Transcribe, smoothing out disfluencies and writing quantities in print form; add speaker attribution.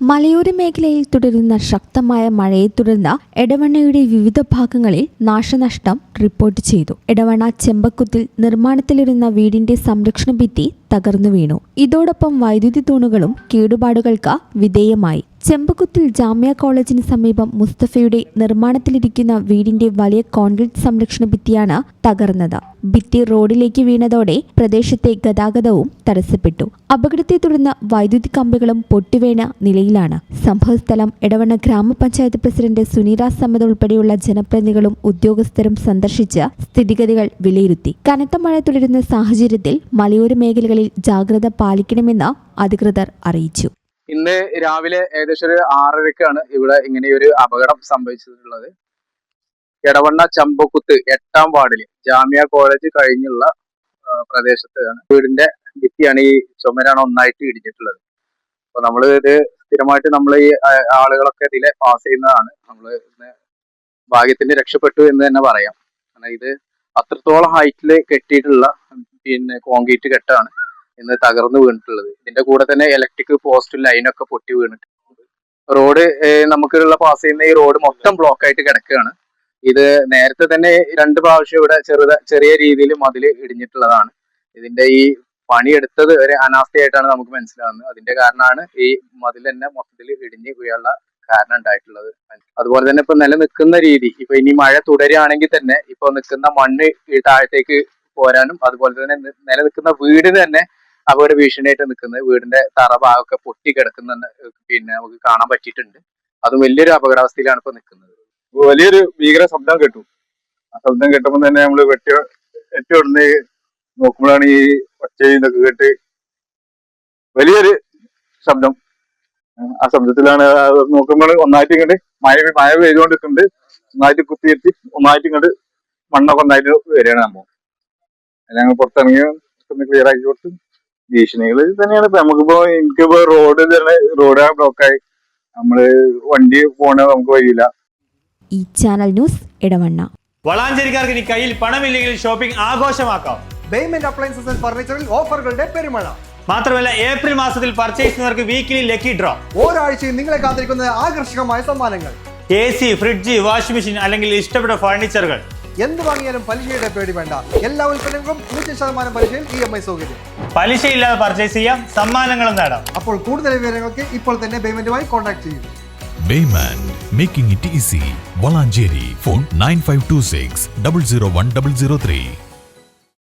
Speaker 1: മലയോര മേഖലയിൽ തുടരുന്ന ശക്തമായ മഴയെ തുടർന്ന് എടവണ്ണയുടെ വിവിധ ഭാഗങ്ങളിൽ നാശനഷ്ടം റിപ്പോർട്ട് ചെയ്തു. എടവണ്ണ ചെമ്പക്കുത്തിൽ നിർമ്മാണത്തിലിരുന്ന വീടിന്റെ സംരക്ഷണ ഭിത്തി തകർന്നു വീണു. ഇതോടൊപ്പം വൈദ്യുതി തൂണുകളും കേടുപാടുകൾക്ക് വിധേയമായി. ചെമ്പക്കുത്തിൽ ജാമ്യ കോളേജിന് സമീപം മുസ്തഫയുടെ നിർമ്മാണത്തിലിരിക്കുന്ന വീടിന്റെ വലിയ കോൺക്രീറ്റ് സംരക്ഷണ ഭിത്തിയാണ് തകർന്നത്. ഭിത്തി റോഡിലേക്ക് വീണതോടെ പ്രദേശത്തെ ഗതാഗതവും തടസ്സപ്പെട്ടു. അപകടത്തെ തുടർന്ന് വൈദ്യുതി കമ്പികളും പൊട്ടിവീണ നിലയിലാണ്. സംഭവസ്ഥലം എടവണ്ണ ഗ്രാമപഞ്ചായത്ത് പ്രസിഡന്റ് സുനീറ സമ്മദ് ഉൾപ്പെടെയുള്ള ജനപ്രതിനിധികളും ഉദ്യോഗസ്ഥരും സന്ദർശിച്ച് സ്ഥിതിഗതികൾ വിലയിരുത്തി. കനത്ത മഴ തുടരുന്ന സാഹചര്യത്തിൽ മലയോര മേഖലകളിൽ ജാഗ്രത പാലിക്കണമെന്ന് അധികൃതർ അറിയിച്ചു.
Speaker 2: ഇന്ന് രാവിലെ ഏകദേശം 6:30-ക്കാണ് ഇവിടെ ഇങ്ങനെയൊരു അപകടം സംഭവിച്ചിട്ടുള്ളത്. എടവണ്ണ ചമ്പക്കുത്ത് 8-ാം വാർഡില് ജാമ്യ കോളേജ് കഴിഞ്ഞുള്ള പ്രദേശത്താണ്. വീടിന്റെ ഭിത്തിയാണ് ഈ ചുമരാണ് ഒന്നായിട്ട് ഇടിഞ്ഞിട്ടുള്ളത്. അപ്പൊ നമ്മള് ഇത് സ്ഥിരമായിട്ട് നമ്മൾ ഈ ആളുകളൊക്കെ ഇതിലെ പാസ് ചെയ്യുന്നതാണ്. നമ്മള് ഭാഗ്യത്തിന് രക്ഷപ്പെട്ടു എന്ന് തന്നെ പറയാം. കാരണം ഇത് അത്രത്തോളം ഹൈറ്റില് കെട്ടിയിട്ടുള്ള കോൺക്രീറ്റ് കെട്ടാണ് ഇന്ന് തകർന്നു വീണിട്ടുള്ളത്. ഇതിന്റെ കൂടെ തന്നെ ഇലക്ട്രിക് പോസ്റ്റ് ലൈനൊക്കെ പൊട്ടി വീണിട്ടുണ്ട്. റോഡ് നമുക്കുള്ള പാസ് ചെയ്യുന്ന ഈ റോഡ് മൊത്തം ബ്ലോക്ക് ആയിട്ട് കിടക്കുകയാണ്. ഇത് നേരത്തെ തന്നെ 2 പ്രാവശ്യം ഇവിടെ ചെറിയ രീതിയിൽ മതിൽ ഇടിഞ്ഞിട്ടുള്ളതാണ്. ഇതിന്റെ ഈ പണിയെടുത്തത് ഒരു അനാസ്ഥയായിട്ടാണ് നമുക്ക് മനസ്സിലാവുന്നത്. അതിന്റെ കാരണമാണ് ഈ മതിൽ തന്നെ മൊത്തത്തിൽ ഇടിഞ്ഞ് വീഴാനുള്ള കാരണം ഉണ്ടായിട്ടുള്ളത്. അതുപോലെ തന്നെ ഇപ്പൊ നിലനിൽക്കുന്ന രീതി, ഇപ്പൊ ഇനി മഴ തുടരുകയാണെങ്കിൽ തന്നെ ഇപ്പൊ നിൽക്കുന്ന മണ്ണ് ഈ താഴത്തേക്ക് പോരാനും, അതുപോലെ തന്നെ നിലനിൽക്കുന്ന വീടിന് തന്നെ അപകട ഭീഷണിയായിട്ട് നിൽക്കുന്നത്. വീടിന്റെ തറ ഭാഗമൊക്കെ പൊട്ടി കിടക്കുന്ന നമുക്ക് കാണാൻ പറ്റിയിട്ടുണ്ട്. അതും വലിയൊരു അപകടാവസ്ഥയിലാണ് ഇപ്പൊ നിൽക്കുന്നത്.
Speaker 3: വലിയൊരു ഭീകര ശബ്ദം കേട്ടു. ആ ശബ്ദം കേട്ടപ്പോൾ തന്നെ നമ്മള് വെട്ടിയോടുന്ന് നോക്കുമ്പോഴാണ് ഈ ഒച്ചയൊക്കെ കേട്ട് വലിയൊരു ശബ്ദം. ആ ശബ്ദത്തിലാണ് നോക്കുമ്പോൾ ഒന്നായിട്ട് ഇങ്ങോട്ട് മഴ പെയ്തുകൊണ്ടിരിക്കുന്നുണ്ട്. ഒന്നായിട്ട് കുത്തിയെത്തി ഒന്നായിട്ട് ഇങ്ങോട്ട് മണ്ണൊക്കെ ഒന്നായിട്ട് വരികയാണ് സംഭവം. ഞങ്ങൾ പുറത്തിറങ്ങി ക്ലിയർ ആക്കി കൊടുത്ത് ഭീഷണികൾ തന്നെയാണ്. ഇപ്പൊ എനിക്കിപ്പോ റോഡ് ബ്ലോക്കായി, നമ്മള് വണ്ടി പോണ നമുക്ക് വഴിയില്ല.
Speaker 1: ഈ ചാനൽ ന്യൂസ് എടവണ്ണ.
Speaker 4: വളാഞ്ചേരിക്കാർക്ക് ഇനി കയ്യിൽ പണമില്ലെങ്കിൽ ഷോപ്പിംഗ് ആഘോഷമാക്കാം.
Speaker 5: ബേയ്മെന്റ് അപ്ലയൻസസ് ആൻഡ് ഫർണിച്ചറിൽ ഓഫറുകളുടെ പെരുമഴ.
Speaker 4: മാത്രമല്ല ഏപ്രിൽ മാസത്തിൽ പർച്ചേസ് ചെയ്യുന്നവർക്ക് വീക്കിലി ലക്കി ഡ്രോ.
Speaker 5: ഒരാഴ്ചയും നിങ്ങളെ കാത്തിരിക്കുന്ന ആകർഷകമായ സമ്മാനങ്ങൾ.
Speaker 4: AC, ഫ്രിഡ്ജ്, വാഷിംഗ് മെഷീൻ അല്ലെങ്കിൽ ഇഷ്ടപ്പെട്ട ഫർണിച്ചറുകൾ.
Speaker 5: എന്ത് വാങ്ങിയാലും പലിശയുടെ പേടി വേണ്ട. എല്ലാ ഉൽപ്പന്നങ്ങളും 0% പലിശയിൽ EMI സൗകര്യം.
Speaker 4: പലിശയില്ലാതെ പർച്ചേസ് ചെയ്യാം, സമ്മാനങ്ങളും നേടാം.
Speaker 5: അപ്പോൾ കൂടുതൽ വിവരങ്ങൾക്ക് ഇപ്പോൾ തന്നെ ബേയ്മെന്റുമായി കോൺടാക്ട് ചെയ്യൂ.
Speaker 6: Bayment, making it easy. Valanjeri, phone 9526 001 003.